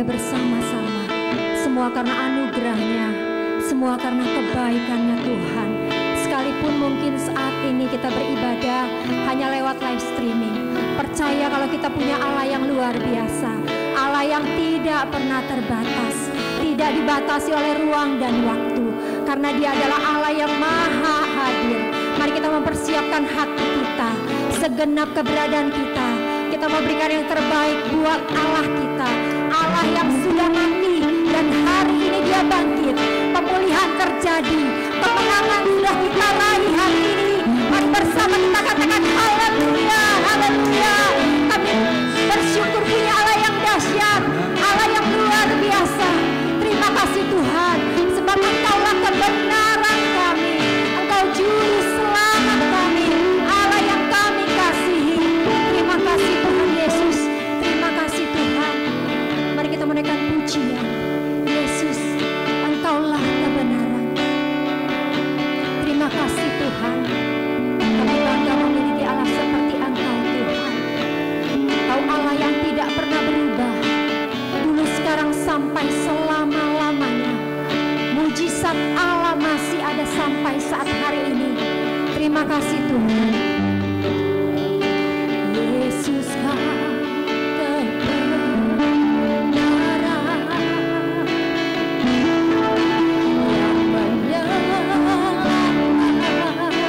ada bersama-sama. Semua karena anugerah-Nya, semua karena kebaikan-Nya Tuhan. Sekalipun mungkin saat ini kita beribadah hanya lewat live streaming, percaya kalau kita punya Allah yang luar biasa, Allah yang tidak pernah terbatas, tidak dibatasi oleh ruang dan waktu, karena Dia adalah Allah yang maha hadir. Mari kita mempersiapkan hati kita, segenap keberadaan kita. Kita mau berikan yang terbaik buat Allah kita, Allah yang sudah mati dan hari ini Dia bangkit. Pemulihan terjadi, kemenangan sudah kita raih hari ini. Mari bersama kita katakan haleluya, haleluya. Kami bersyukur punya Allah yang dahsyat, Allah yang luar biasa. Terima kasih Tuhan, sebab Engkaulah kebenaran kami, Engkau juru selamat kami, Allah yang kami kasihi. Terima kasih Tuhan Yesus, terima kasih Tuhan. Mari kita menaikkan pujian. Yesus, Engkaulah kebenaran. Terima kasih Tuhan, kami bangga memiliki Allah seperti Engkau Tuhan. Engkau Allah yang tidak pernah berubah, dulu sekarang sampai selama-lamanya. Mujizat Allah masih ada sampai saat hari ini. Terima kasih Tuhan. Yesus Kau kebenaran yang menyelamatkan aku. Kau memberikan hidup dan mengharapkan kami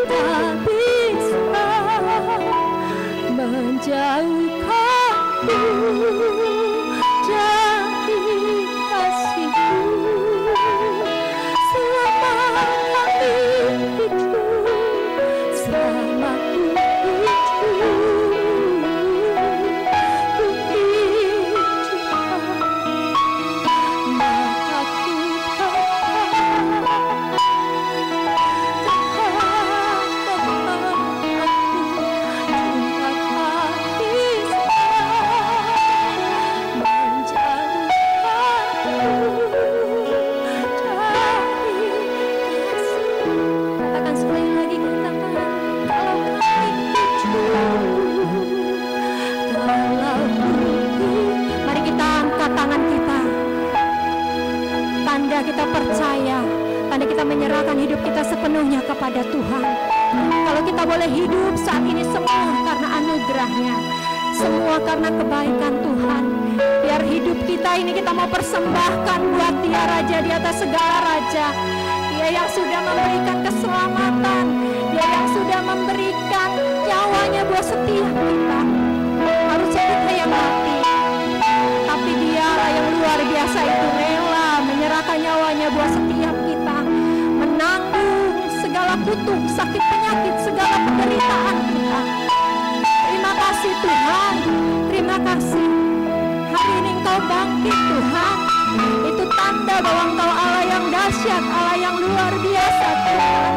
tak bisa menjauhkanku dari kasih-Mu. Selama kami hidup, selama ku hijau, mataku katakan sekali lagi, katakan, kalau kami hidup, kalau mari kita angkat tangan kita, tanda kita percaya, tanda kita menyerahkan hidup kita sepenuhnya kepada Tuhan. Kalau kita boleh hidup saat ini semua karena anugerah-Nya, semua karena kebaikan Tuhan. Biar hidup kita ini kita mau persembahkan buat Dia, Raja di atas segala raja. Dia yang sudah memberikan keselamatan, Dia yang sudah memberikan nyawanya buat setiap kita. Harusnya kita yang mati, tapi Dialah yang luar biasa itu, rela menyerahkan nyawanya buat setiap kita, menanggung segala kutuk, sakit penyakit, segala penderitaan kita. Terima kasih Tuhan, terima kasih. Hari ini Engkau bangkit Tuhan, itu tanda bahwa Engkau Allah yang dahsyat, Allah yang luar biasa Tuhan.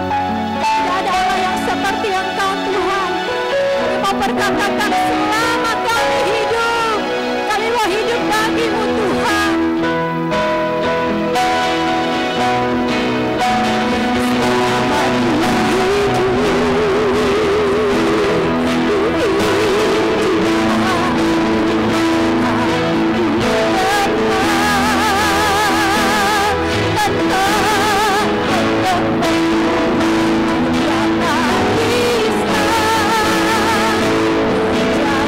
Tidak ada Allah yang seperti Engkau Tuhan. Kami mau perkatakan selama kami hidup, kami mau hidup bagi-Mu Tuhan. Jangan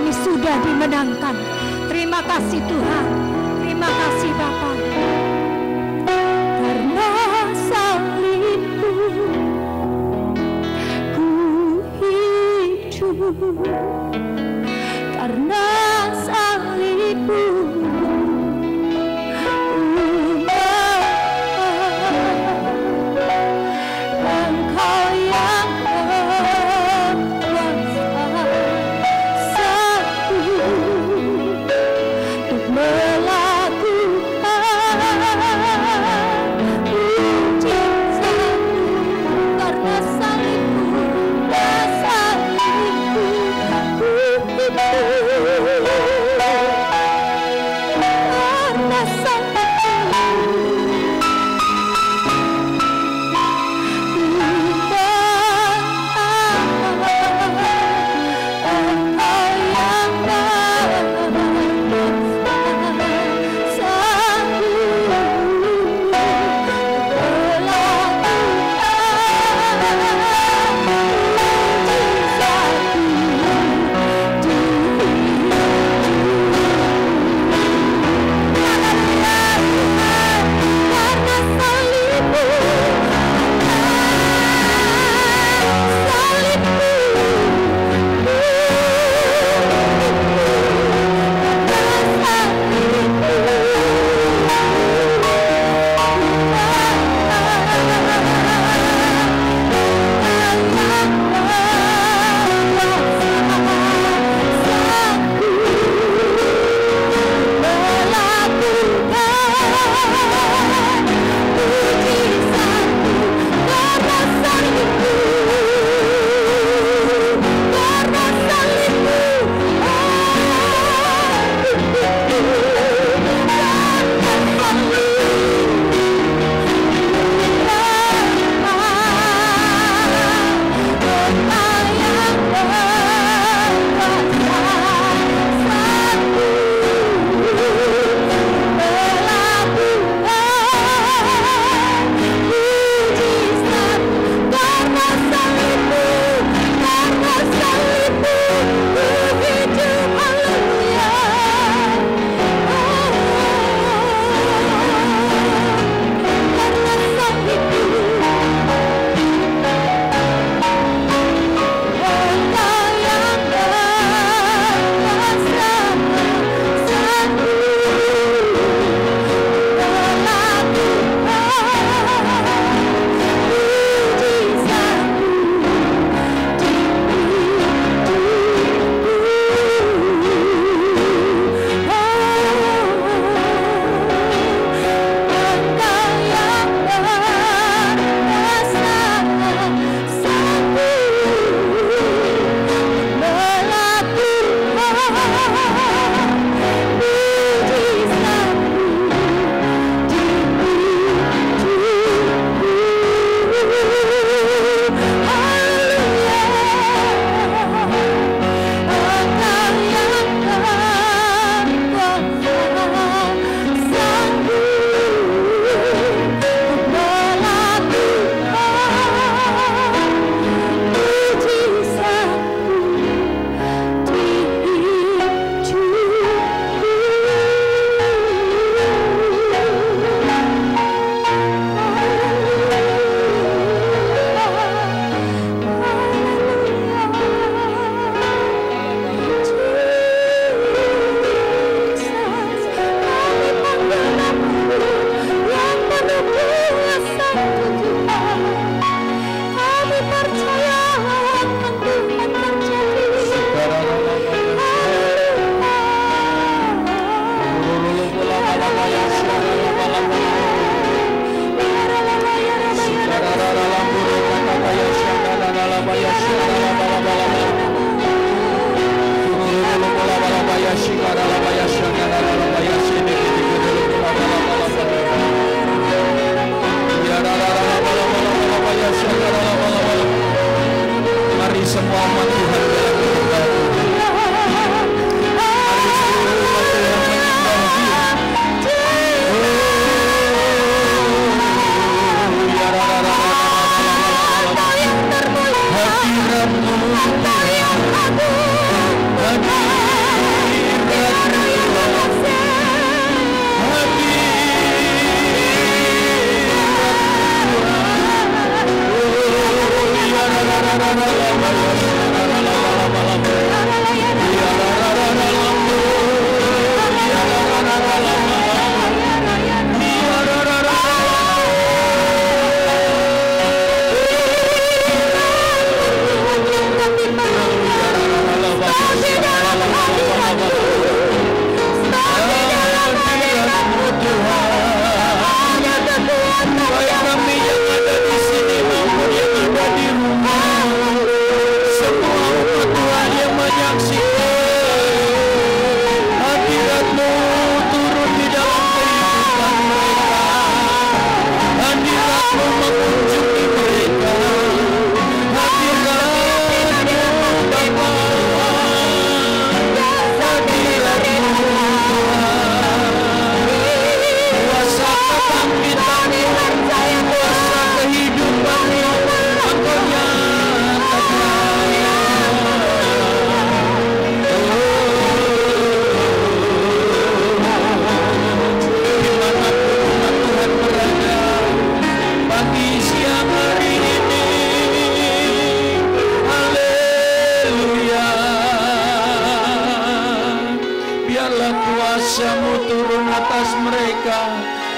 kami sudah dimenangkan. Terima kasih Tuhan, terima kasih Bapa. Karena salibmu ku hidup, karena salibmu Mari semua umat Tuhan dalam menyembah Tuhan. Mari seluruh umat Tuhan menyembah Dia. Hadirat-Mu, hadirat-Mu.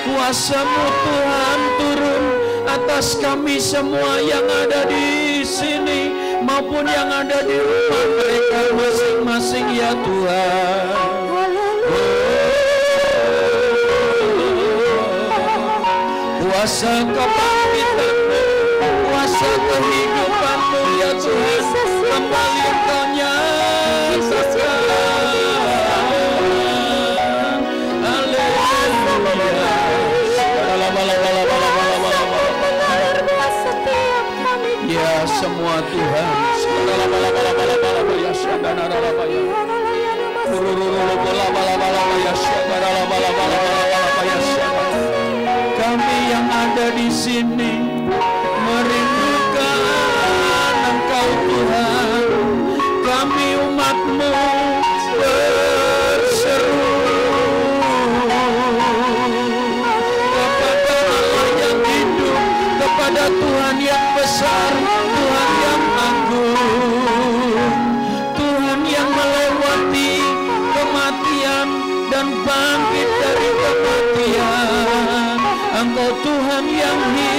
Kuasa-Mu Tuhan turun atas kami semua yang ada di sini maupun yang ada di rumah mereka masing-masing ya Tuhan. Kuasa kebangkitan-Mu, kuasa kehidupan-Mu ya Tuhan, kembali Engkau nyatakan. Ya semua Tuhan, kami yang ada di sini merindukan Engkau Tuhan. Kami umat-Mu berseru kepada Allah yang hidup, kepada Tuhan yang besar, Tuhan yang agung, Tuhan yang melewati kematian dan bangkit dari kematian. Engkau Tuhan yang hidup.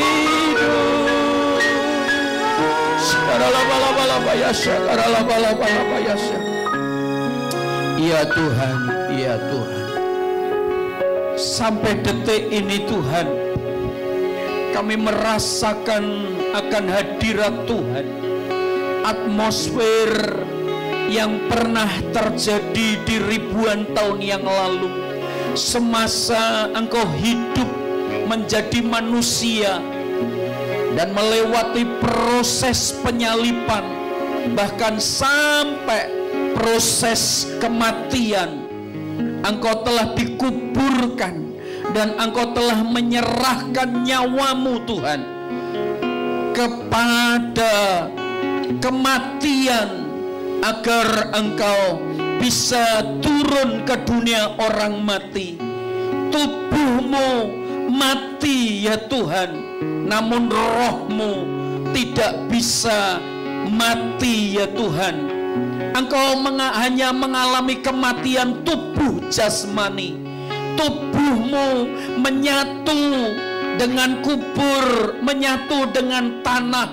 Ya Tuhan, ya Tuhan. Sampai detik ini Tuhan, kami merasakan akan hadirat Tuhan. Atmosfer yang pernah terjadi di ribuan tahun yang lalu, semasa Engkau hidup menjadi manusia dan melewati proses penyalipan, bahkan sampai proses kematian. Engkau telah dikuburkan dan Engkau telah menyerahkan nyawa-Mu Tuhan kepada kematian agar Engkau bisa turun ke dunia orang mati. Tubuh-Mu mati ya Tuhan, namun roh-Mu tidak bisa mati ya Tuhan. Engkau hanya mengalami kematian tubuh jasmani. Tubuh-Mu menyatu dengan kubur, menyatu dengan tanah.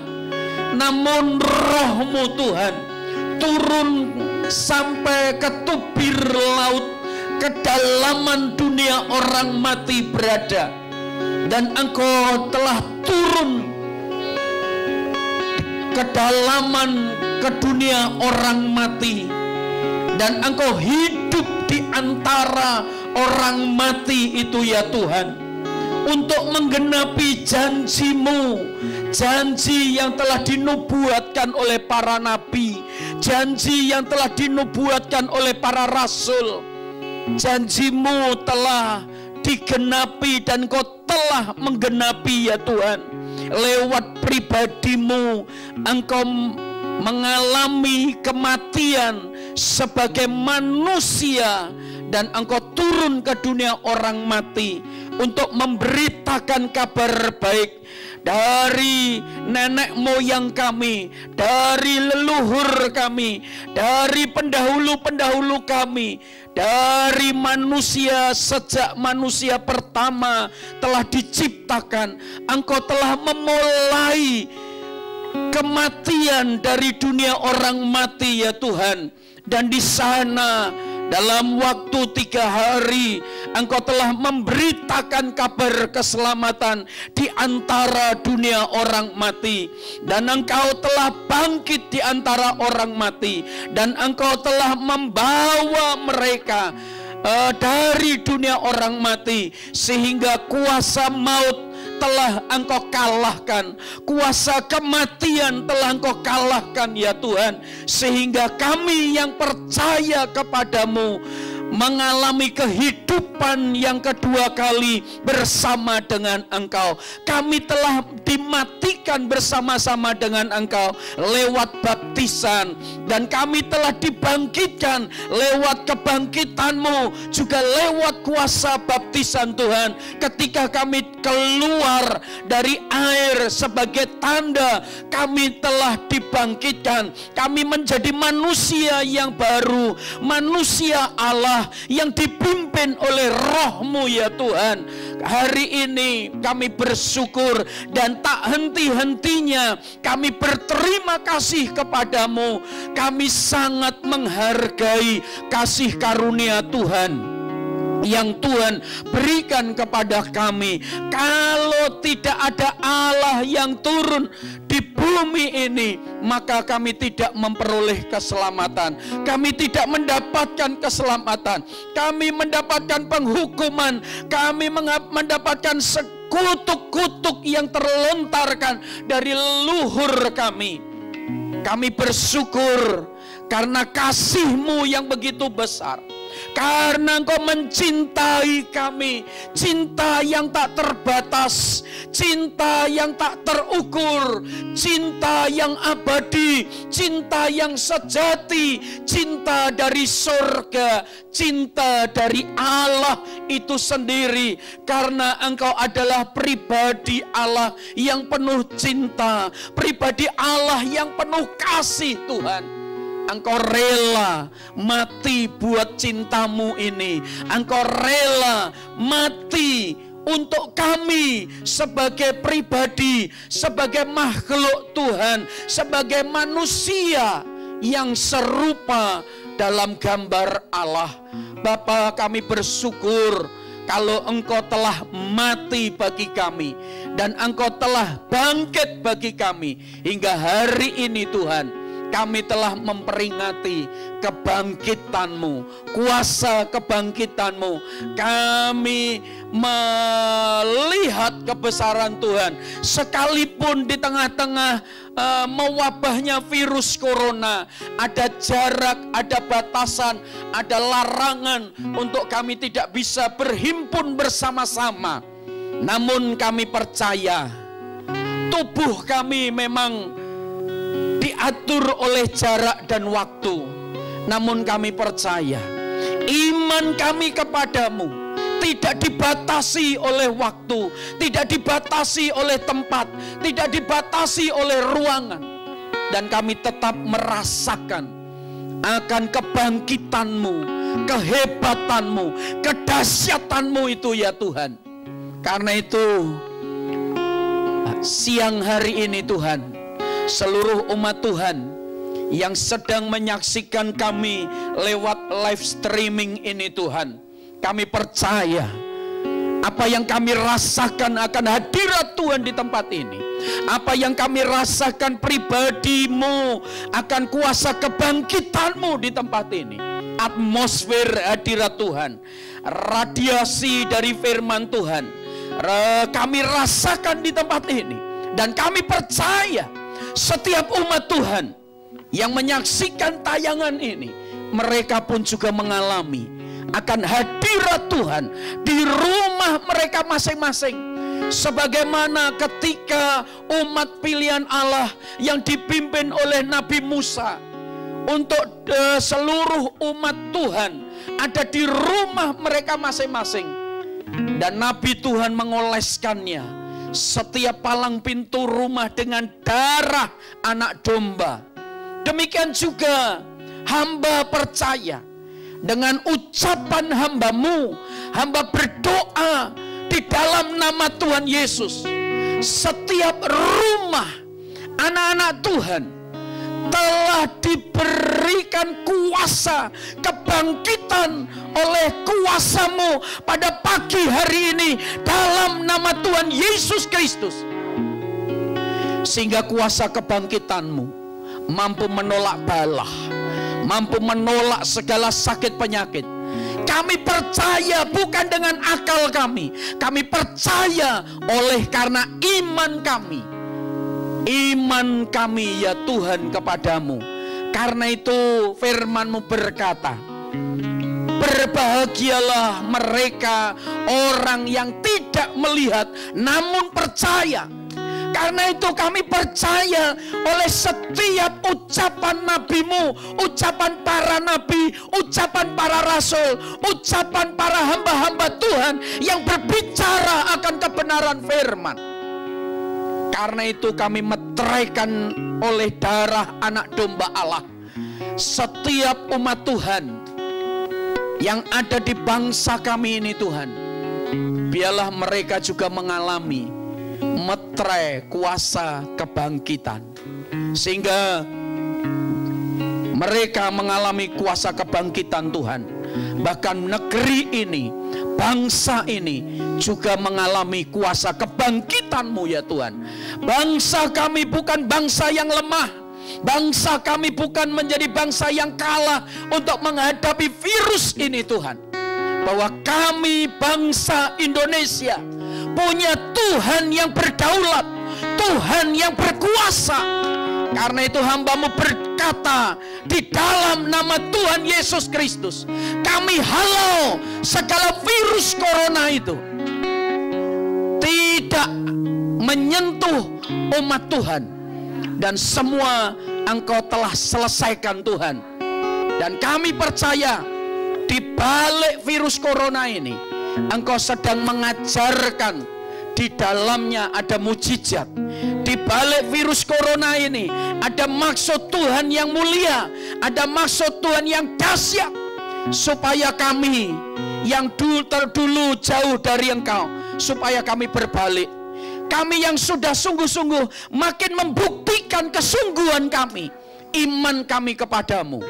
Namun roh-Mu Tuhan turun sampai ke tubir laut, kedalaman dunia orang mati berada. Dan Engkau telah turun kedalaman ke dunia orang mati, dan Engkau hidup di antara orang mati itu ya Tuhan, untuk menggenapi janji-Mu, janji yang telah dinubuatkan oleh para nabi, janji yang telah dinubuatkan oleh para rasul. Janji-Mu telah digenapi dan Engkau telah menggenapi ya Tuhan. Lewat pribadi-Mu Engkau mengalami kematian sebagai manusia, dan Engkau turun ke dunia orang mati untuk memberitakan kabar baik dari nenek moyang kami, dari leluhur kami, dari pendahulu-pendahulu kami, dari manusia sejak manusia pertama telah diciptakan. Engkau telah memulai kematian dari dunia orang mati ya Tuhan. Dan di sana dalam waktu 3 hari Engkau telah memberitakan kabar keselamatan di antara dunia orang mati. Dan Engkau telah bangkit di antara orang mati, dan Engkau telah membawa mereka dari dunia orang mati, sehingga kuasa maut telah Engkau kalahkan, kuasa kematian telah Engkau kalahkan ya Tuhan, sehingga kami yang percaya kepadamu mengalami kehidupan yang kedua kali bersama dengan Engkau. Kami telah dimatikan bersama-sama dengan Engkau lewat baptisan, dan kami telah dibangkitkan lewat kebangkitan-Mu, juga lewat kuasa baptisan Tuhan, ketika kami keluar dari air sebagai tanda kami telah dibangkitkan, kami menjadi manusia yang baru, manusia Allah yang dipimpin oleh Roh-Mu ya Tuhan. Hari ini kami bersyukur dan tak henti-hentinya kami berterima kasih kepadamu. Kami sangat menghargai kasih karunia Tuhan yang Tuhan berikan kepada kami. Kalau tidak ada Allah yang turun di bumi ini, maka kami tidak memperoleh keselamatan. Kami tidak mendapatkan keselamatan. Kami mendapatkan penghukuman. Kami mendapatkan kutuk-kutuk yang terlontarkan dari leluhur kami. Kami bersyukur karena kasih-Mu yang begitu besar. Karena Engkau mencintai kami, cinta yang tak terbatas, cinta yang tak terukur, cinta yang abadi, cinta yang sejati, cinta dari surga, cinta dari Allah itu sendiri. Karena Engkau adalah pribadi Allah yang penuh cinta, pribadi Allah yang penuh kasih Tuhan. Engkau rela mati buat cinta-Mu ini. Engkau rela mati untuk kami sebagai pribadi, sebagai makhluk Tuhan, sebagai manusia yang serupa dalam gambar Allah. Bapa, kami bersyukur kalau Engkau telah mati bagi kami dan Engkau telah bangkit bagi kami. Hingga hari ini Tuhan, kami telah memperingati kebangkitan-Mu, kuasa kebangkitan-Mu. Kami melihat kebesaran Tuhan. Sekalipun di tengah-tengah mewabahnya virus corona, ada jarak, ada batasan, ada larangan untuk kami tidak bisa berhimpun bersama-sama. Namun kami percaya, tubuh kami memang diatur oleh jarak dan waktu. Namun kami percaya, iman kami kepadamu tidak dibatasi oleh waktu, tidak dibatasi oleh tempat, tidak dibatasi oleh ruangan. Dan kami tetap merasakan akan kebangkitan-Mu, kehebatan-Mu, kedahsyatan-Mu itu ya Tuhan. Karena itu siang hari ini Tuhan, seluruh umat Tuhan yang sedang menyaksikan kami lewat live streaming ini Tuhan, kami percaya apa yang kami rasakan akan hadirat Tuhan di tempat ini, apa yang kami rasakan pribadi-Mu akan kuasa kebangkitan-Mu di tempat ini, atmosfer hadirat Tuhan, radiasi dari firman Tuhan, kami rasakan di tempat ini. Dan kami percaya setiap umat Tuhan yang menyaksikan tayangan ini, mereka pun juga mengalami akan hadirat Tuhan di rumah mereka masing-masing. Sebagaimana ketika umat pilihan Allah yang dipimpin oleh Nabi Musa, untuk seluruh umat Tuhan ada di rumah mereka masing-masing. Dan Nabi Tuhan mengoleskannya setiap palang pintu rumah dengan darah anak domba. Demikian juga hamba percaya dengan ucapan hamba-Mu, hamba berdoa di dalam nama Tuhan Yesus, setiap rumah anak-anak Tuhan telah diberikan kuasa kebangkitan oleh kuasa-Mu pada pagi hari ini dalam nama Tuhan Yesus Kristus. Sehingga kuasa kebangkitan-Mu mampu menolak bala, mampu menolak segala sakit penyakit. Kami percaya bukan dengan akal kami, kami percaya oleh karena iman kami. Iman kami ya Tuhan kepadamu. Karena itu firman-Mu berkata, berbahagialah mereka orang yang tidak melihat namun percaya. Karena itu kami percaya oleh setiap ucapan nabimu, ucapan para nabi, ucapan para rasul, ucapan para hamba-hamba Tuhan yang berbicara akan kebenaran firman. Karena itu kami meteraikan oleh darah anak domba Allah setiap umat Tuhan yang ada di bangsa kami ini Tuhan. Biarlah mereka juga mengalami meterai kuasa kebangkitan, sehingga mereka mengalami kuasa kebangkitan Tuhan. Bahkan negeri ini, bangsa ini juga mengalami kuasa kebangkitan-Mu ya Tuhan. Bangsa kami bukan bangsa yang lemah, bangsa kami bukan menjadi bangsa yang kalah untuk menghadapi virus ini Tuhan. Bahwa kami bangsa Indonesia punya Tuhan yang berdaulat, Tuhan yang berkuasa. Karena itu hamba-Mu berkata, di dalam nama Tuhan Yesus Kristus kami halau segala virus corona itu tidak menyentuh umat Tuhan. Dan semua Engkau telah selesaikan Tuhan. Dan kami percaya di balik virus corona ini Engkau sedang mengajarkan, di dalamnya ada mujizat. Di balik virus corona ini ada maksud Tuhan yang mulia, ada maksud Tuhan yang dahsyat, supaya kami yang terdulu jauh dari Engkau, supaya kami berbalik. Kami yang sudah sungguh-sungguh makin membuktikan kesungguhan kami, iman kami kepadamu.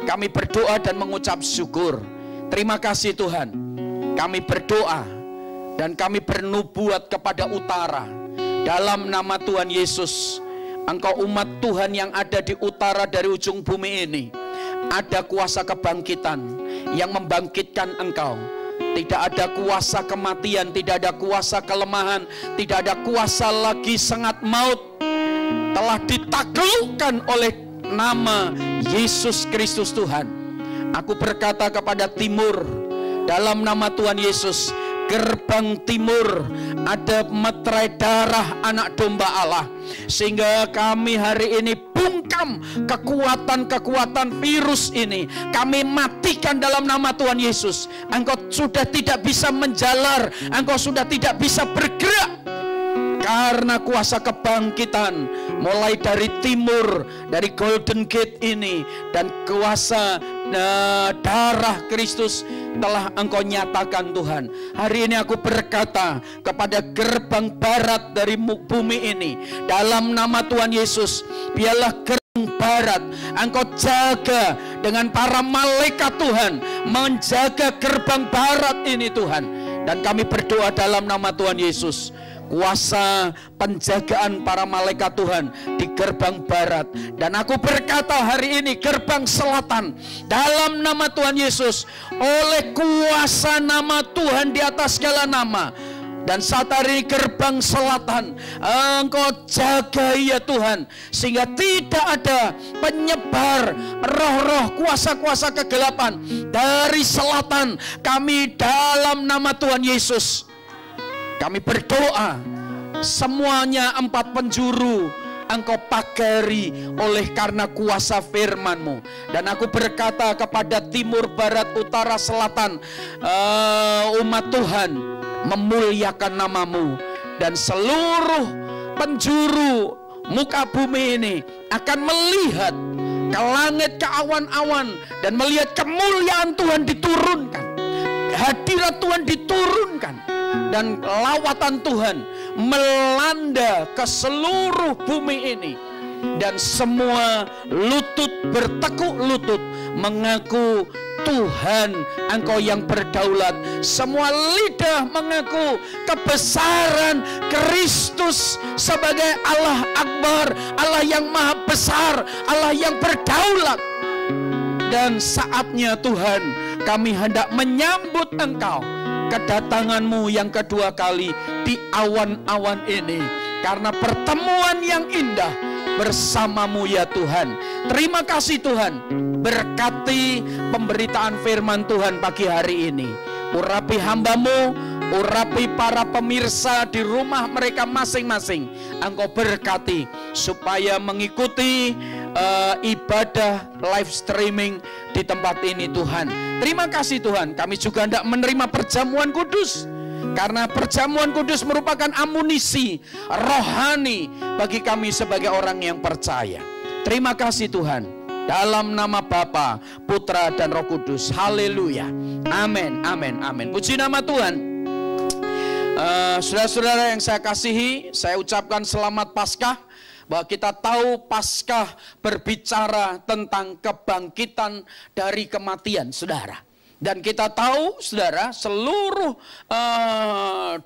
Kami berdoa dan mengucap syukur. Terima kasih Tuhan. Kami berdoa dan kami bernubuat kepada utara. Dalam nama Tuhan Yesus, Engkau umat Tuhan yang ada di utara dari ujung bumi ini, ada kuasa kebangkitan yang membangkitkan Engkau. Tidak ada kuasa kematian, tidak ada kuasa kelemahan, tidak ada kuasa lagi sengat maut. Telah ditaklukkan oleh nama Yesus Kristus Tuhan. Aku berkata kepada timur, dalam nama Tuhan Yesus, gerbang timur ada meterai darah anak domba Allah, sehingga kami hari ini bungkam kekuatan-kekuatan virus ini. Kami matikan dalam nama Tuhan Yesus. Engkau sudah tidak bisa menjalar, Engkau sudah tidak bisa bergerak, karena kuasa kebangkitan mulai dari timur, dari Golden Gate ini, dan kuasa darah Kristus telah Engkau nyatakan Tuhan. Hari ini aku berkata kepada gerbang barat dari bumi ini, dalam nama Tuhan Yesus, biarlah gerbang barat Engkau jaga dengan para malaikat Tuhan, menjaga gerbang barat ini Tuhan. Dan kami berdoa dalam nama Tuhan Yesus, kuasa penjagaan para malaikat Tuhan di gerbang barat. Dan aku berkata hari ini gerbang selatan, dalam nama Tuhan Yesus, oleh kuasa nama Tuhan di atas segala nama. Dan saat hari ini gerbang selatan Engkau jaga ya Tuhan, sehingga tidak ada penyebar roh-roh kuasa-kuasa kegelapan dari selatan. Kami dalam nama Tuhan Yesus, kami berdoa, semuanya 4 penjuru Engkau pagari oleh karena kuasa firman-Mu. Dan aku berkata kepada timur, barat, utara, selatan, umat Tuhan memuliakan nama-Mu. Dan seluruh penjuru muka bumi ini akan melihat ke langit, ke awan-awan, dan melihat kemuliaan Tuhan diturunkan, hadirat Tuhan diturunkan, dan lawatan Tuhan melanda ke seluruh bumi ini. Dan semua lutut bertekuk lutut mengaku Tuhan Engkau yang berdaulat. Semua lidah mengaku kebesaran Kristus sebagai Allah Akbar, Allah yang maha besar, Allah yang berdaulat. Dan saatnya Tuhan, kami hendak menyambut Engkau, kedatangan-Mu yang kedua kali di awan-awan ini, karena pertemuan yang indah bersama-Mu ya Tuhan. Terima kasih Tuhan. Berkati pemberitaan firman Tuhan pagi hari ini. Urapi hamba-Mu, Urapi para pemirsa di rumah mereka masing-masing. Engkau berkati supaya mengikuti ibadah live streaming di tempat ini Tuhan. Terima kasih Tuhan. Kami juga hendak menerima perjamuan kudus, karena perjamuan kudus merupakan amunisi rohani bagi kami sebagai orang yang percaya. Terima kasih Tuhan. Dalam nama Bapa, Putra dan Roh Kudus. Haleluya. Amin, amin, amin. Puji nama Tuhan. Saudara-saudara yang saya kasihi, saya ucapkan selamat Paskah. Bahwa kita tahu Paskah berbicara tentang kebangkitan dari kematian, saudara. Dan kita tahu, saudara, seluruh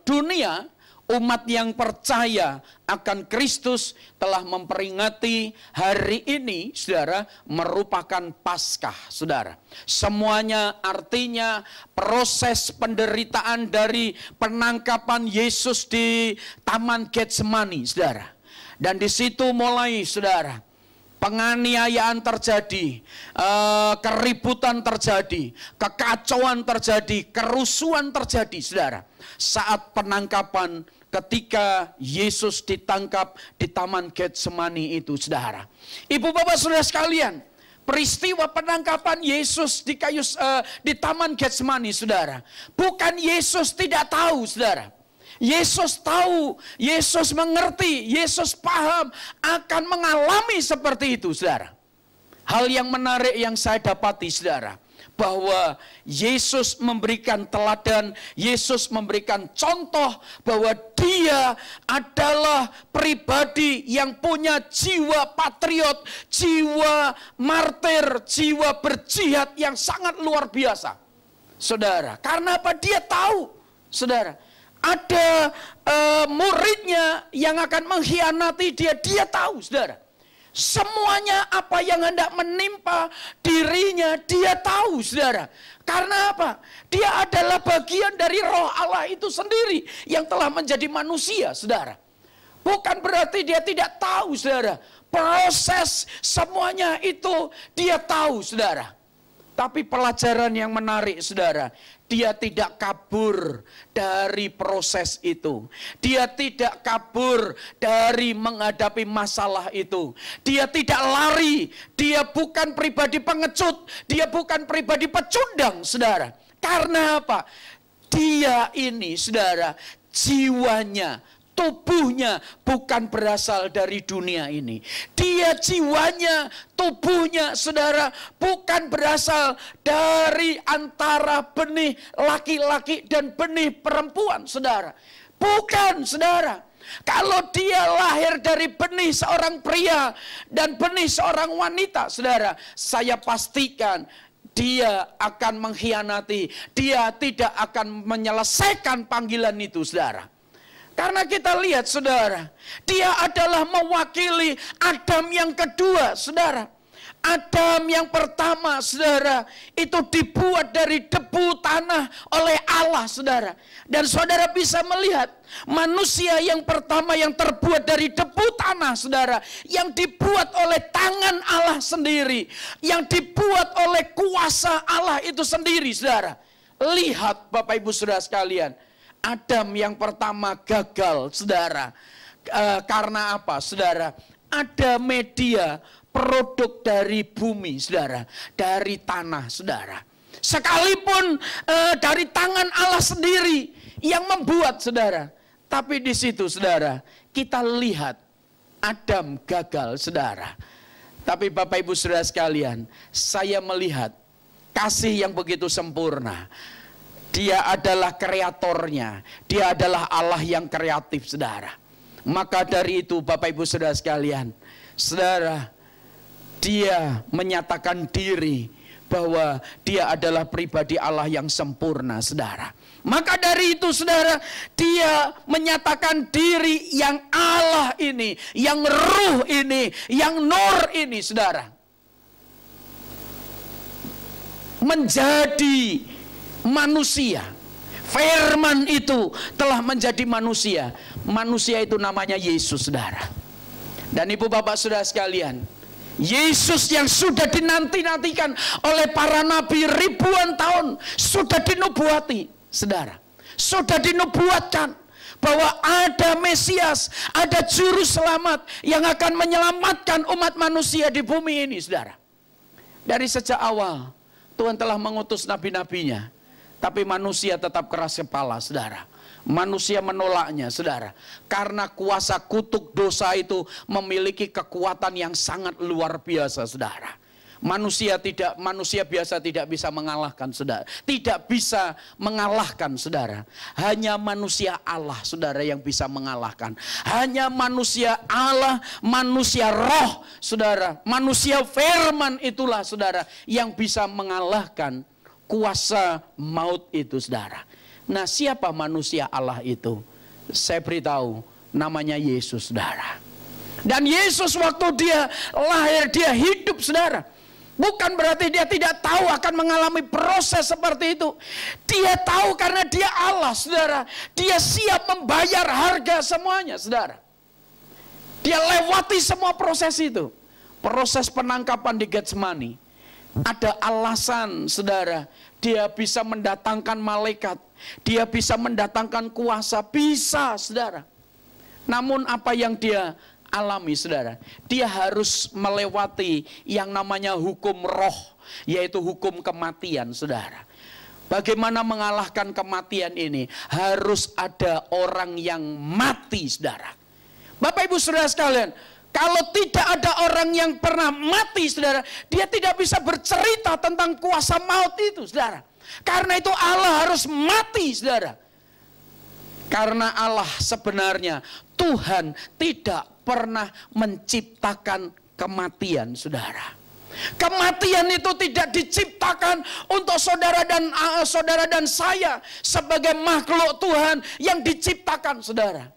dunia, umat yang percaya akan Kristus telah memperingati hari ini, saudara, merupakan Paskah, saudara. Semuanya artinya proses penderitaan dari penangkapan Yesus di Taman Getsemani, saudara. Dan di situ mulai, saudara, penganiayaan terjadi, keributan terjadi, kekacauan terjadi, kerusuhan terjadi, saudara. Saat penangkapan ketika Yesus ditangkap di Taman Getsemani itu, saudara. Ibu bapak saudara sekalian, peristiwa penangkapan Yesus di Taman Getsemani, saudara, bukan Yesus tidak tahu, saudara. Yesus tahu, Yesus mengerti, Yesus paham akan mengalami seperti itu, saudara. Hal yang menarik yang saya dapati, saudara, bahwa Yesus memberikan teladan, Yesus memberikan contoh bahwa dia adalah pribadi yang punya jiwa patriot, jiwa martir, jiwa berjihad yang sangat luar biasa, saudara. Karena apa? Dia tahu, saudara, ada muridnya yang akan mengkhianati dia. Dia tahu, saudara. Semuanya apa yang hendak menimpa dirinya, dia tahu, saudara. Karena apa? Dia adalah bagian dari Roh Allah itu sendiri yang telah menjadi manusia, saudara. Bukan berarti dia tidak tahu, saudara. Proses semuanya itu dia tahu, saudara. Tapi pelajaran yang menarik, saudara, dia tidak kabur dari proses itu. Dia tidak kabur dari menghadapi masalah itu. Dia tidak lari. Dia bukan pribadi pengecut. Dia bukan pribadi pecundang, saudara. Karena apa? Dia ini, saudara, jiwanya, tubuhnya bukan berasal dari dunia ini. Dia jiwanya, tubuhnya, saudara, bukan berasal dari antara benih laki-laki dan benih perempuan, saudara. Bukan, saudara. Kalau dia lahir dari benih seorang pria dan benih seorang wanita, saudara, saya pastikan dia akan mengkhianati. Dia tidak akan menyelesaikan panggilan itu, saudara. Karena kita lihat, saudara, dia adalah mewakili Adam yang kedua, saudara. Adam yang pertama, saudara, itu dibuat dari debu tanah oleh Allah, saudara. Dan saudara bisa melihat manusia yang pertama yang terbuat dari debu tanah, saudara, yang dibuat oleh tangan Allah sendiri, yang dibuat oleh kuasa Allah itu sendiri, saudara. Lihat Bapak Ibu saudara sekalian, Adam yang pertama gagal, saudara. Karena apa, saudara? Ada media produk dari bumi, saudara, dari tanah, saudara. Sekalipun dari tangan Allah sendiri yang membuat, saudara. Tapi di situ, saudara, kita lihat Adam gagal, saudara. Tapi Bapak Ibu saudara sekalian, saya melihat kasih yang begitu sempurna. Dia adalah kreatornya. Dia adalah Allah yang kreatif, saudara. Maka dari itu Bapak Ibu saudara sekalian, saudara, dia menyatakan diri bahwa dia adalah pribadi Allah yang sempurna, saudara. Maka dari itu, saudara, dia menyatakan diri yang Allah ini, yang Ruh ini, yang Nur ini, saudara, menjadi manusia. Firman itu telah menjadi manusia. Manusia itu namanya Yesus, saudara. Dan ibu bapak saudara sekalian, Yesus yang sudah dinanti-nantikan oleh para nabi ribuan tahun, sudah dinubuati, saudara, sudah dinubuatkan bahwa ada Mesias, ada juru selamat yang akan menyelamatkan umat manusia di bumi ini, saudara. Dari sejak awal Tuhan telah mengutus nabi-nabinya, tapi manusia tetap keras kepala, saudara. Manusia menolaknya, saudara. Karena kuasa kutuk dosa itu memiliki kekuatan yang sangat luar biasa, saudara. Manusia biasa tidak bisa mengalahkan, saudara. Tidak bisa mengalahkan, saudara. Hanya manusia Allah, saudara, yang bisa mengalahkan. Hanya manusia Allah, manusia roh, saudara. Manusia firman itulah, saudara, yang bisa mengalahkan kuasa maut itu, saudara. Nah, siapa manusia Allah itu? Saya beritahu, namanya Yesus, saudara. Dan Yesus waktu dia lahir, dia hidup, saudara. Bukan berarti dia tidak tahu akan mengalami proses seperti itu. Dia tahu karena dia Allah, saudara. Dia siap membayar harga semuanya, saudara. Dia lewati semua proses itu. Proses penangkapan di Getsemani. Ada alasan, saudara. Dia bisa mendatangkan malaikat. Dia bisa mendatangkan kuasa. Bisa, saudara. Namun apa yang dia alami, saudara? Dia harus melewati yang namanya hukum roh. Yaitu hukum kematian, saudara. Bagaimana mengalahkan kematian ini? Harus ada orang yang mati, saudara. Bapak ibu saudara sekalian, kalau tidak ada orang yang pernah mati, saudara, dia tidak bisa bercerita tentang kuasa maut itu, saudara. Karena itu Allah harus mati, saudara. Karena Allah sebenarnya, Tuhan tidak pernah menciptakan kematian, saudara. Kematian itu tidak diciptakan untuk saudara dan saya sebagai makhluk Tuhan yang diciptakan, saudara.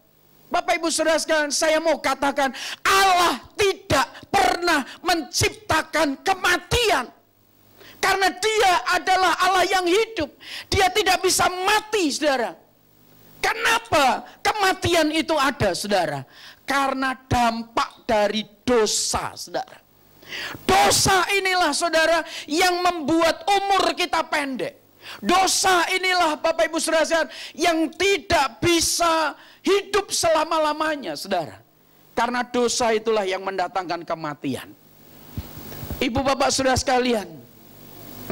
Bapak ibu saudara sekalian, saya mau katakan, Allah tidak pernah menciptakan kematian. Karena dia adalah Allah yang hidup. Dia tidak bisa mati, saudara. Kenapa kematian itu ada, saudara? Karena dampak dari dosa, saudara. Dosa inilah, saudara, yang membuat umur kita pendek. Dosa inilah, Bapak ibu saudara sekalian, yang tidak bisa hidup selama-lamanya, saudara. Karena dosa itulah yang mendatangkan kematian. Ibu bapak saudara sekalian,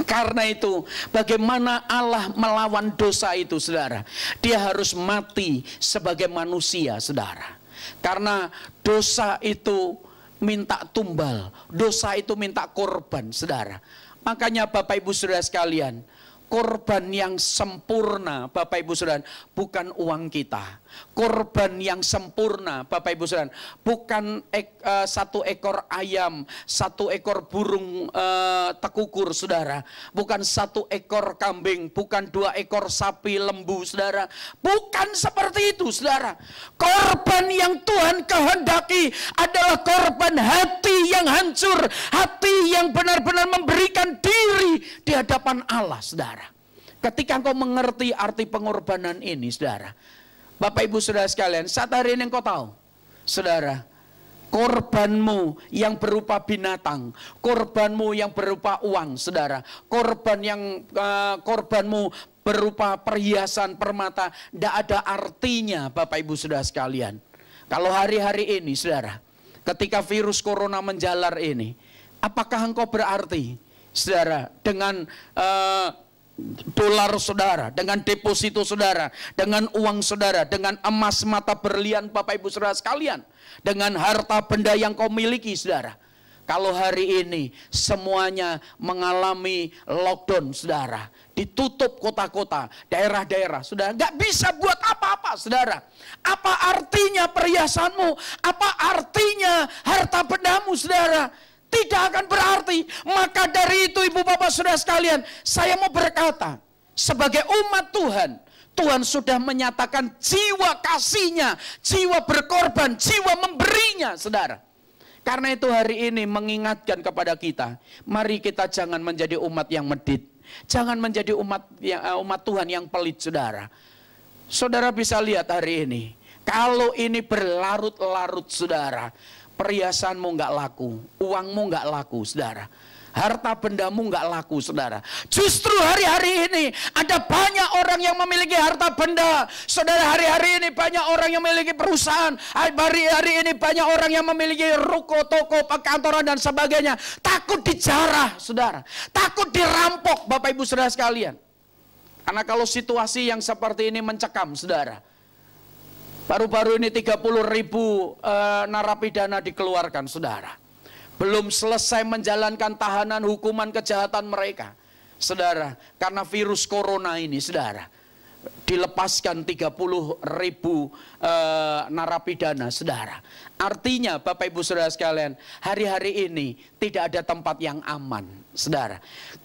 karena itu bagaimana Allah melawan dosa itu, saudara? Dia harus mati sebagai manusia, saudara. Karena dosa itu minta tumbal, dosa itu minta korban, saudara. Makanya Bapak Ibu saudara sekalian, korban yang sempurna, Bapak Ibu saudara, bukan uang kita. Korban yang sempurna, Bapak Ibu saudara, bukan satu ekor ayam, satu ekor burung tekukur, saudara. Bukan satu ekor kambing, bukan 2 ekor sapi lembu, saudara. Bukan seperti itu, saudara. Korban yang Tuhan kehendaki adalah korban hati yang hancur, hati yang benar-benar memberikan diri di hadapan Allah, saudara. Ketika engkau mengerti arti pengorbanan ini, saudara, Bapak Ibu saudara sekalian, saat hari ini engkau tahu, saudara, korbanmu yang berupa binatang, korbanmu yang berupa uang, saudara, korbanmu berupa perhiasan permata, tidak ada artinya, Bapak Ibu saudara sekalian. Kalau hari-hari ini, saudara, ketika virus corona menjalar ini, apakah engkau berarti, saudara, dengan dolar saudara, dengan deposito saudara, dengan uang saudara, dengan emas mata berlian Bapak Ibu saudara sekalian, dengan harta benda yang kau miliki, saudara. Kalau hari ini semuanya mengalami lockdown, saudara, ditutup kota-kota, daerah-daerah, saudara, nggak bisa buat apa-apa, saudara. Apa artinya perhiasanmu? Apa artinya harta bendamu, saudara? Tidak akan berarti. Maka dari itu ibu bapak saudara sekalian, saya mau berkata, sebagai umat Tuhan, Tuhan sudah menyatakan jiwa kasihnya, jiwa berkorban, jiwa memberinya, saudara. Karena itu hari ini mengingatkan kepada kita, mari kita jangan menjadi umat yang medit, jangan menjadi umat Tuhan yang pelit, saudara. Saudara bisa lihat hari ini, kalau ini berlarut-larut, saudara, perhiasanmu nggak laku, uangmu nggak laku, saudara. harta bendamu nggak laku, saudara. Justru hari-hari ini ada banyak orang yang memiliki harta benda, saudara. Hari-hari ini banyak orang yang memiliki perusahaan. Hari-hari ini banyak orang yang memiliki ruko, toko, perkantoran dan sebagainya. Takut dijarah, saudara. Takut dirampok, Bapak Ibu saudara sekalian. Karena kalau situasi yang seperti ini mencekam, saudara. Baru-baru ini 30.000 narapidana dikeluarkan, saudara. Belum selesai menjalankan tahanan hukuman kejahatan mereka, saudara. Karena virus corona ini, saudara. Dilepaskan 30.000 narapidana, saudara. Artinya Bapak Ibu saudara sekalian, hari-hari ini tidak ada tempat yang aman, saudara.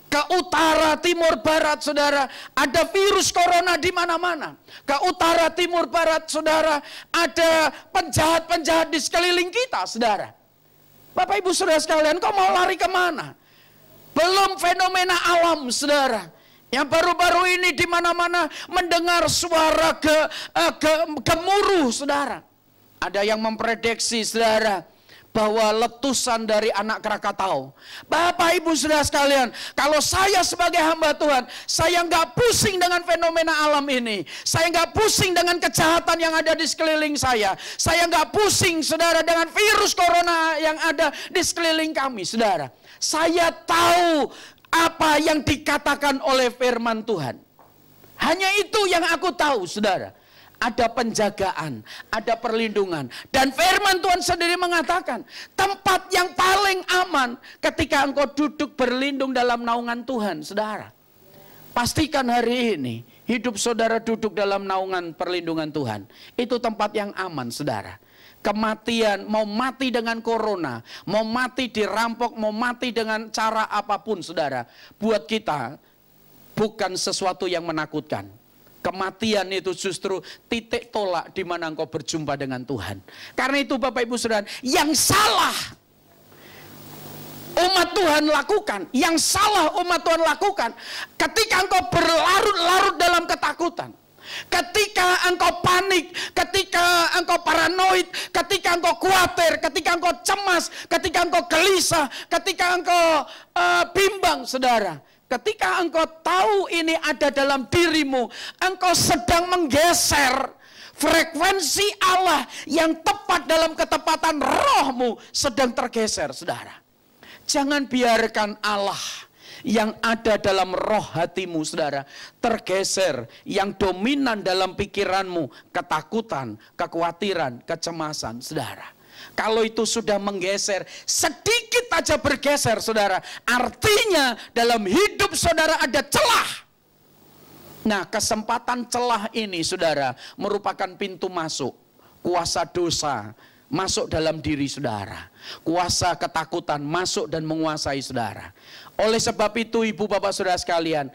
Ke utara, timur, barat, saudara, ada virus corona di mana-mana. Ke utara, timur, barat, saudara, ada penjahat-penjahat di sekeliling kita, saudara. Bapak Ibu saudara sekalian, kau mau lari kemana? Belum fenomena alam, saudara. Yang baru-baru ini di mana-mana mendengar suara gemuruh, saudara. Ada yang memprediksi, saudara, bahwa letusan dari anak Krakatau. Bapak Ibu saudara sekalian, kalau saya sebagai hamba Tuhan, saya nggak pusing dengan fenomena alam ini. Saya nggak pusing dengan kejahatan yang ada di sekeliling saya. Saya nggak pusing, saudara, dengan virus corona yang ada di sekeliling kami, saudara. Saya tahu apa yang dikatakan oleh firman Tuhan. Hanya itu yang aku tahu, saudara. Ada penjagaan, ada perlindungan. Dan firman Tuhan sendiri mengatakan, tempat yang paling aman ketika engkau duduk berlindung dalam naungan Tuhan, saudara. Pastikan hari ini, hidup saudara duduk dalam naungan perlindungan Tuhan. Itu tempat yang aman, saudara. Kematian, mau mati dengan corona, mau mati dirampok, mau mati dengan cara apapun, saudara. Buat kita, bukan sesuatu yang menakutkan. Kematian itu justru titik tolak di mana engkau berjumpa dengan Tuhan. Karena itu Bapak Ibu saudara, yang salah umat Tuhan lakukan, yang salah umat Tuhan lakukan, ketika engkau berlarut-larut dalam ketakutan, ketika engkau panik, ketika engkau paranoid, ketika engkau khawatir, ketika engkau cemas, ketika engkau gelisah, ketika engkau bimbang, saudara. Ketika engkau tahu ini ada dalam dirimu, engkau sedang menggeser frekuensi Allah yang tepat dalam ketepatan rohmu sedang tergeser, saudara. Jangan biarkan Allah yang ada dalam roh hatimu, saudara, tergeser. Yang dominan dalam pikiranmu, ketakutan, kekhawatiran, kecemasan, saudara. Kalau itu sudah menggeser, sedikit aja bergeser, saudara, artinya dalam hidup saudara ada celah. Nah, kesempatan celah ini, saudara, merupakan pintu masuk kuasa dosa masuk dalam diri saudara. Kuasa ketakutan masuk dan menguasai saudara. Oleh sebab itu, ibu bapak saudara sekalian,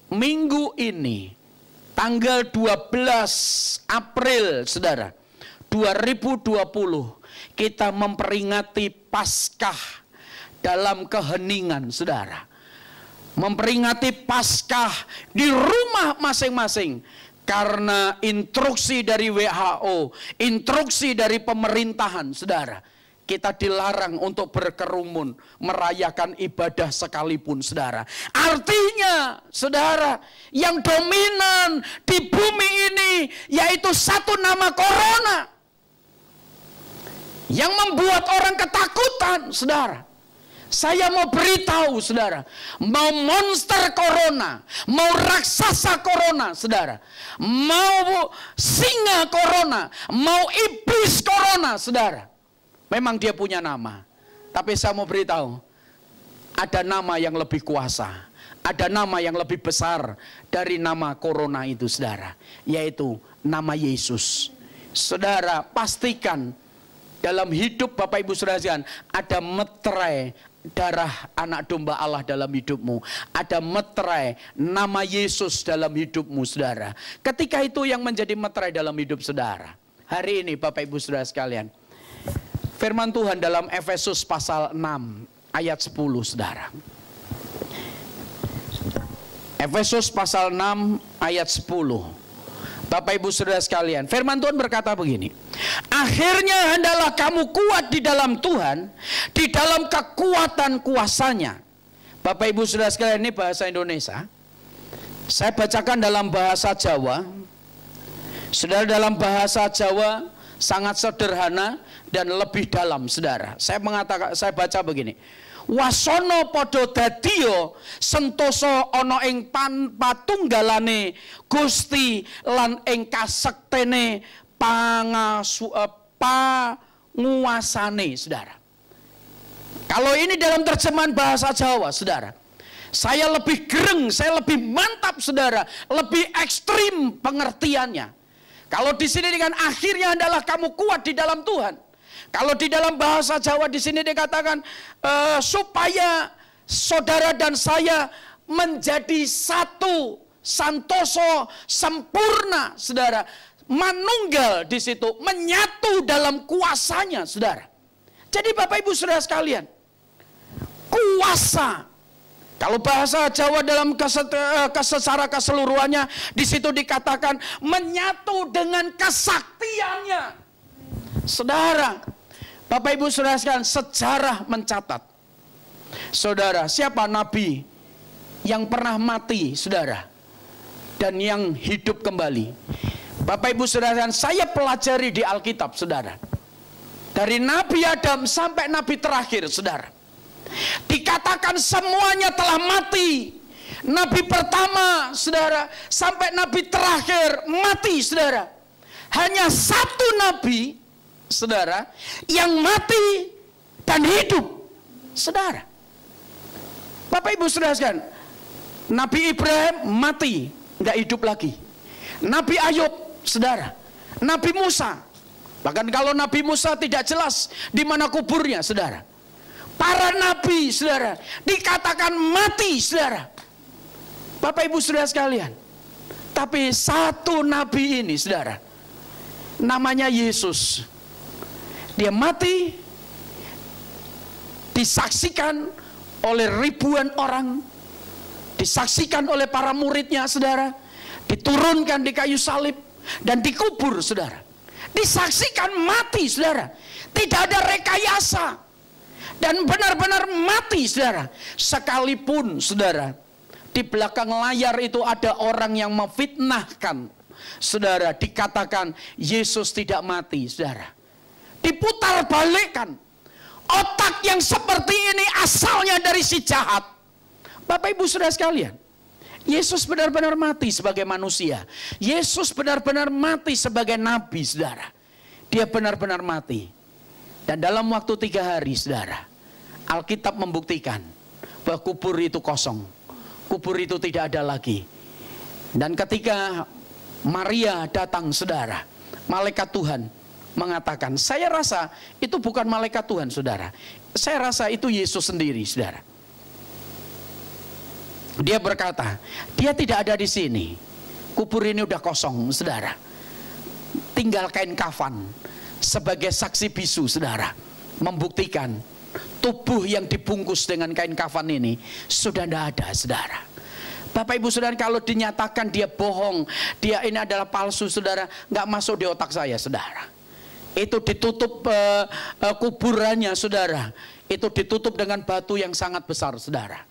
minggu ini tanggal 12 April, saudara, 2020, kita memperingati Paskah dalam keheningan, saudara. Memperingati Paskah di rumah masing-masing. Karena instruksi dari WHO, instruksi dari pemerintahan, saudara. Kita dilarang untuk berkerumun, merayakan ibadah sekalipun, saudara. Artinya, saudara, yang dominan di bumi ini yaitu satu nama corona. Yang membuat orang ketakutan, saudara. Saya mau beritahu, saudara, mau monster corona, mau raksasa corona, saudara, mau singa corona, mau iblis corona, saudara. Memang dia punya nama, tapi saya mau beritahu, ada nama yang lebih kuasa, ada nama yang lebih besar dari nama corona itu, saudara, yaitu nama Yesus. Saudara, pastikan dalam hidup Bapak Ibu Saudara sekalian ada meterai darah anak domba Allah dalam hidupmu. Ada meterai nama Yesus dalam hidupmu, saudara. Ketika itu yang menjadi meterai dalam hidup saudara. Hari ini Bapak Ibu Saudara sekalian, firman Tuhan dalam Efesus pasal 6 ayat 10, saudara. Efesus pasal 6 ayat 10. Bapak Ibu Saudara sekalian, firman Tuhan berkata begini. Akhirnya hendaklah kamu kuat di dalam Tuhan, di dalam kekuatan kuasanya. Bapak Ibu Saudara sekalian, ini bahasa Indonesia. Saya bacakan dalam bahasa Jawa. Saudara, dalam bahasa Jawa sangat sederhana dan lebih dalam, saudara. Saya baca begini. Wasono podo dadio sentoso ono ing patunggalane Gusti lan ing kasektene panguasane, saudara. Kalau ini dalam terjemahan bahasa Jawa, saudara, saya lebih gereng, saya lebih mantap, saudara, lebih ekstrim pengertiannya. Kalau di sini dengan akhirnya adalah kamu kuat di dalam Tuhan. Kalau di dalam bahasa Jawa di sini dikatakan supaya saudara dan saya menjadi satu, santoso, sempurna, saudara, manunggal di situ, menyatu dalam kuasanya, saudara. Jadi Bapak Ibu Saudara sekalian, kuasa. Kalau bahasa Jawa dalam secara keseluruhannya di situ dikatakan menyatu dengan kesaktiannya. Saudara, Bapak Ibu Saudara sekalian, sejarah mencatat. Saudara, siapa nabi yang pernah mati, saudara, dan yang hidup kembali? Bapak Ibu Saudara sekalian, saya pelajari di Alkitab, saudara. Dari Nabi Adam sampai nabi terakhir, saudara, dikatakan semuanya telah mati. Nabi pertama, saudara, sampai nabi terakhir mati, saudara. Hanya satu nabi, saudara, yang mati dan hidup, saudara. Bapak Ibu Saudara sekalian, Nabi Ibrahim mati, nggak hidup lagi. Nabi Ayub, saudara, Nabi Musa, bahkan kalau Nabi Musa tidak jelas di mana kuburnya, saudara. Para nabi, saudara, dikatakan mati, saudara. Bapak Ibu Saudara sekalian, tapi satu nabi ini, saudara, namanya Yesus. Dia mati, disaksikan oleh ribuan orang, disaksikan oleh para muridnya, saudara, diturunkan di kayu salib dan dikubur, saudara. Disaksikan mati, saudara. Tidak ada rekayasa. Dan benar-benar mati, saudara. Sekalipun, saudara, di belakang layar itu ada orang yang memfitnahkan, saudara, dikatakan Yesus tidak mati, saudara. Diputar balikkan. Otak yang seperti ini asalnya dari si jahat. Bapak Ibu Saudara sekalian, Yesus benar-benar mati sebagai manusia. Yesus benar-benar mati sebagai nabi, saudara. Dia benar-benar mati. Dan dalam waktu 3 hari, saudara, Alkitab membuktikan bahwa kubur itu kosong. Kubur itu tidak ada lagi. Dan ketika Maria datang, saudara, malaikat Tuhan mengatakan, saya rasa itu bukan malaikat Tuhan, saudara. Saya rasa itu Yesus sendiri, saudara. Dia berkata, dia tidak ada di sini. Kubur ini udah kosong, saudara. Tinggal kain kafan sebagai saksi bisu, saudara, membuktikan tubuh yang dibungkus dengan kain kafan ini sudah tidak ada, saudara. Bapak Ibu Saudara, kalau dinyatakan dia bohong, dia ini adalah palsu, saudara, nggak masuk di otak saya, saudara. Itu ditutup kuburannya, saudara. Itu ditutup dengan batu yang sangat besar, saudara.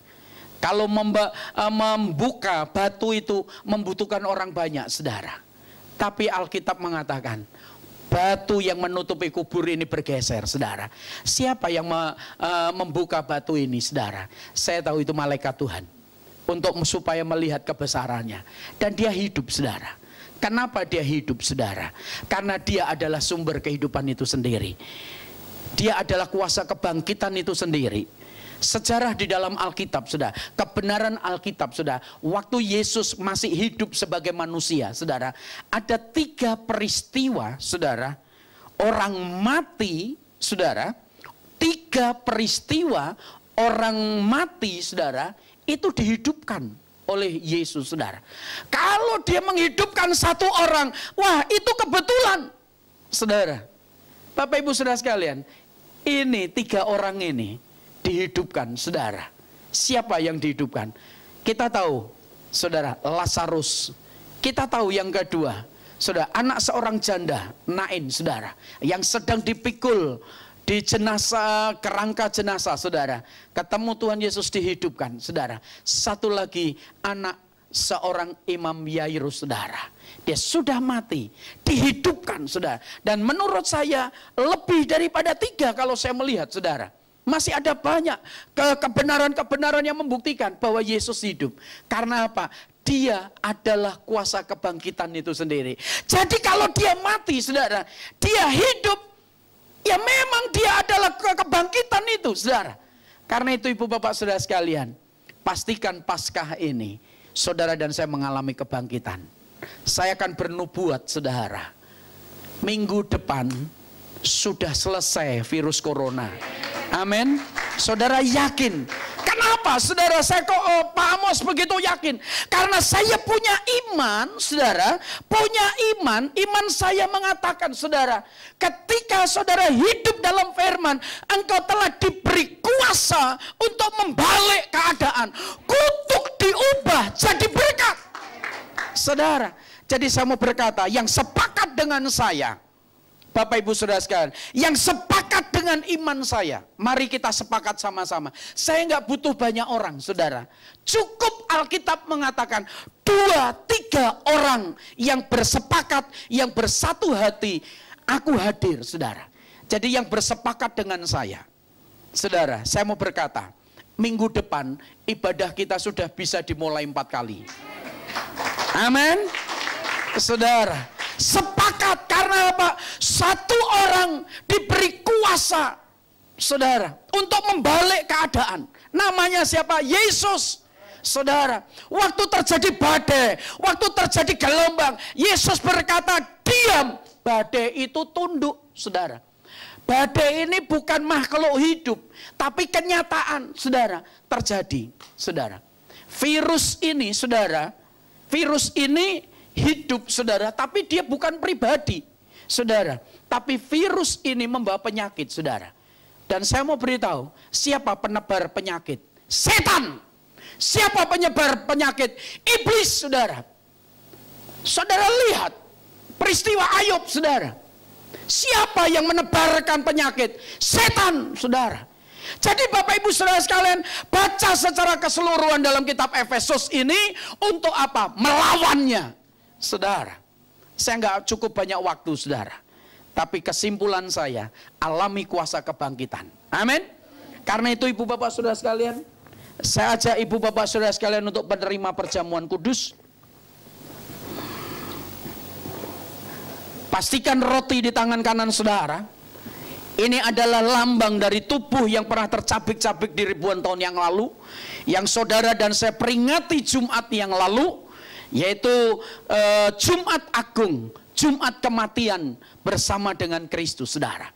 Kalau membuka batu itu membutuhkan orang banyak, saudara. Tapi Alkitab mengatakan batu yang menutupi kubur ini bergeser, saudara. Siapa yang membuka batu ini, saudara? Saya tahu itu malaikat Tuhan. Untuk supaya melihat kebesarannya. Dan dia hidup, saudara. Kenapa dia hidup, saudara? Karena dia adalah sumber kehidupan itu sendiri. Dia adalah kuasa kebangkitan itu sendiri. Sejarah di dalam Alkitab, saudara, kebenaran Alkitab, saudara, waktu Yesus masih hidup sebagai manusia, saudara, ada 3 peristiwa, saudara, orang mati, saudara, 3 peristiwa orang mati, saudara, itu dihidupkan oleh Yesus, saudara. Kalau dia menghidupkan satu orang, wah itu kebetulan, saudara. Bapak Ibu Saudara sekalian, ini 3 orang ini dihidupkan, saudara. Siapa yang dihidupkan? Kita tahu, saudara, Lazarus. Kita tahu yang kedua, saudara, anak seorang janda, Nain, saudara, yang sedang dipikul di jenazah, kerangka jenazah, saudara, ketemu Tuhan Yesus dihidupkan, saudara. Satu lagi, anak seorang Imam Yairus, saudara. Dia sudah mati, dihidupkan, saudara. Dan menurut saya lebih daripada 3 kalau saya melihat, saudara. Masih ada banyak kebenaran-kebenaran yang membuktikan bahwa Yesus hidup. Karena apa? Dia adalah kuasa kebangkitan itu sendiri. Jadi kalau dia mati, saudara, dia hidup, ya memang dia adalah kebangkitan itu, saudara. Karena itu ibu bapak saudara sekalian, pastikan Paskah ini, saudara dan saya mengalami kebangkitan. Saya akan bernubuat, saudara, minggu depan sudah selesai virus corona. Amin. Saudara yakin? Kenapa saudara saya kok Pak Amos begitu yakin? Karena saya punya iman, saudara, punya iman. Iman saya mengatakan, saudara, ketika saudara hidup dalam firman, engkau telah diberi kuasa untuk membalik keadaan. Kutuk diubah jadi berkat. Saudara, jadi saya mau berkata, yang sepakat dengan saya, Bapak Ibu Saudara sekalian, yang sepakat dengan iman saya, mari kita sepakat sama-sama. Saya nggak butuh banyak orang, saudara. Cukup Alkitab mengatakan 2-3 orang yang bersepakat, yang bersatu hati, aku hadir, saudara. Jadi yang bersepakat dengan saya, saudara, saya mau berkata, minggu depan ibadah kita sudah bisa dimulai 4 kali. Amin. Saudara, sepakat karena apa? Satu orang diberi kuasa, saudara, untuk membalik keadaan. Namanya siapa? Yesus. Saudara, waktu terjadi badai, waktu terjadi gelombang, Yesus berkata, diam. Badai itu tunduk, saudara. Badai ini bukan makhluk hidup, tapi kenyataan, saudara, terjadi, saudara. Virus ini, saudara, virus ini hidup, saudara, tapi dia bukan pribadi, saudara. Tapi virus ini membawa penyakit, saudara. Dan saya mau beritahu, siapa penebar penyakit? Setan. Siapa penyebar penyakit? Iblis, saudara. Saudara lihat peristiwa Ayub, saudara. Siapa yang menebarkan penyakit? Setan, saudara. Jadi Bapak Ibu Saudara sekalian, baca secara keseluruhan dalam kitab Efesus ini untuk apa? Melawannya. Saudara, saya nggak cukup banyak waktu, saudara. Tapi kesimpulan saya, alami kuasa kebangkitan. Amin. Karena itu ibu bapak saudara sekalian, saya ajak ibu bapak saudara sekalian untuk menerima perjamuan kudus. Pastikan roti di tangan kanan saudara. Ini adalah lambang dari tubuh yang pernah tercabik-cabik di ribuan tahun yang lalu, yang saudara dan saya peringati Jumat yang lalu, yaitu Jumat Agung, Jumat kematian bersama dengan Kristus, saudara.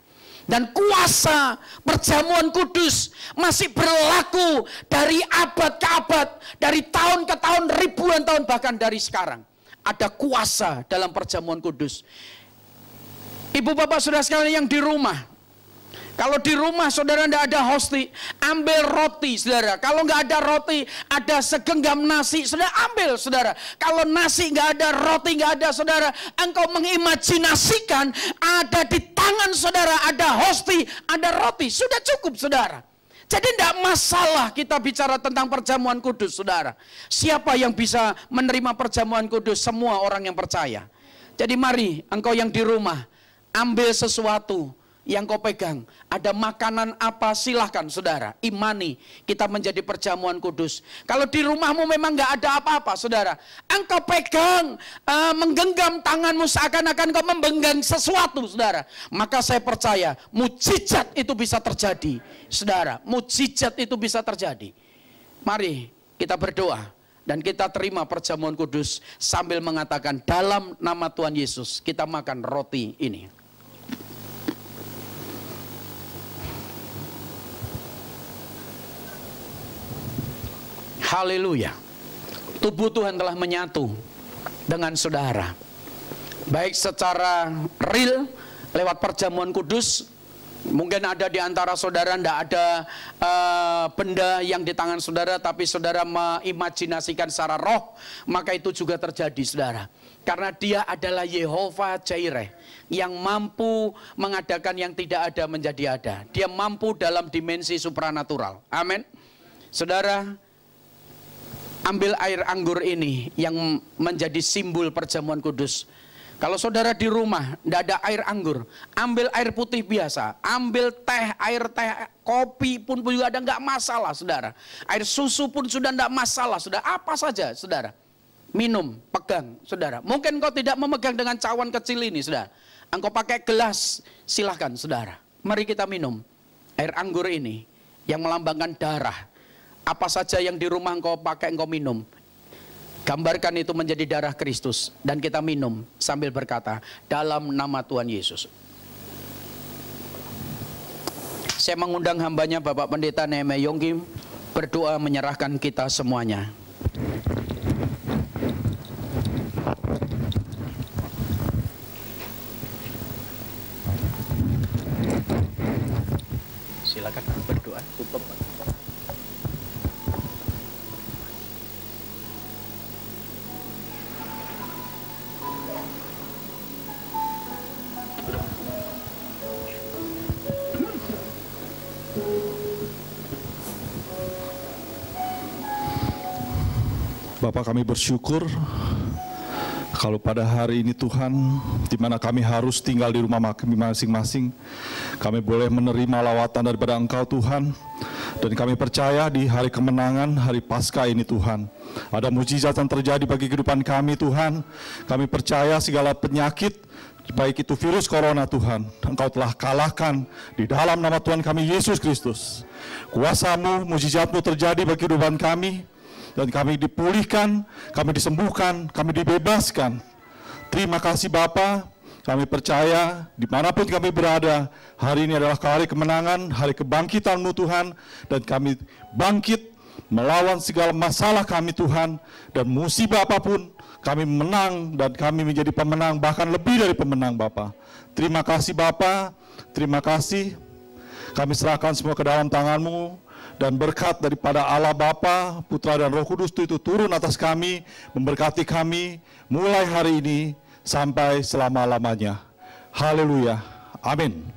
Dan kuasa perjamuan kudus masih berlaku dari abad ke abad, dari tahun ke tahun, ribuan tahun, bahkan dari sekarang. Ada kuasa dalam perjamuan kudus. Ibu bapak saudara sekalian yang di rumah, kalau di rumah saudara tidak ada hosti, ambil roti, saudara. Kalau nggak ada roti, ada segenggam nasi, saudara ambil, saudara. Kalau nasi nggak ada, roti nggak ada, saudara, engkau mengimajinasikan ada di tangan saudara, ada hosti, ada roti, sudah cukup, saudara. Jadi tidak masalah kita bicara tentang perjamuan kudus, saudara. Siapa yang bisa menerima perjamuan kudus? Semua orang yang percaya. Jadi mari, engkau yang di rumah, ambil sesuatu yang kau pegang. Ada makanan apa, silahkan saudara, imani kita menjadi perjamuan kudus. Kalau di rumahmu memang nggak ada apa-apa, saudara, engkau pegang, menggenggam tanganmu seakan-akan kau memegang sesuatu, saudara, maka saya percaya mujizat itu bisa terjadi, saudara. Mujizat itu bisa terjadi. Mari kita berdoa dan kita terima perjamuan kudus sambil mengatakan, dalam nama Tuhan Yesus kita makan roti ini. Haleluya. Tubuh Tuhan telah menyatu dengan saudara, baik secara real lewat perjamuan kudus, Mungkin ada di antara saudara tidak ada benda yang di tangan saudara, tapi saudara mengimajinasikan secara roh, maka itu juga terjadi, saudara. Karena Dia adalah Yehova Jireh, yang mampu mengadakan yang tidak ada menjadi ada. Dia mampu dalam dimensi supranatural. Amin. Saudara, ambil air anggur ini yang menjadi simbol perjamuan kudus. Kalau saudara di rumah tidak ada air anggur, ambil air putih biasa, ambil teh, air teh, kopi pun juga ada, nggak masalah, saudara. Air susu pun sudah tidak masalah, saudara. Apa saja, saudara. Minum, pegang, saudara. Mungkin engkau tidak memegang dengan cawan kecil ini, saudara. Engkau pakai gelas, silahkan, saudara. Mari kita minum air anggur ini yang melambangkan darah. Apa saja yang di rumah engkau pakai, engkau minum. Gambarkan itu menjadi darah Kristus, dan kita minum sambil berkata, dalam nama Tuhan Yesus. Saya mengundang hambanya Bapak Pendeta Nehemia Yongki berdoa menyerahkan kita semuanya. Silakan berdoa, tutup. Bapak, kami bersyukur kalau pada hari ini Tuhan, di mana kami harus tinggal di rumah kami masing-masing, kami boleh menerima lawatan daripada Engkau Tuhan. Dan kami percaya di hari kemenangan, hari Paskah ini Tuhan, ada mujizat yang terjadi bagi kehidupan kami Tuhan. Kami percaya segala penyakit, baik itu virus corona Tuhan, Engkau telah kalahkan di dalam nama Tuhan kami Yesus Kristus. Kuasa-Mu, mujizat-Mu terjadi bagi kehidupan kami. Dan kami dipulihkan, kami disembuhkan, kami dibebaskan. Terima kasih Bapa. Kami percaya dimanapun kami berada, hari ini adalah hari kemenangan, hari kebangkitan-Mu Tuhan. Dan kami bangkit melawan segala masalah kami Tuhan. Dan musibah apapun, kami menang dan kami menjadi pemenang, bahkan lebih dari pemenang Bapa. Terima kasih Bapa, terima kasih. Kami serahkan semua ke dalam tangan-Mu. Dan berkat daripada Allah Bapa, Putra dan Roh Kudus itu turun atas kami, memberkati kami mulai hari ini sampai selama-lamanya. Haleluya. Amin.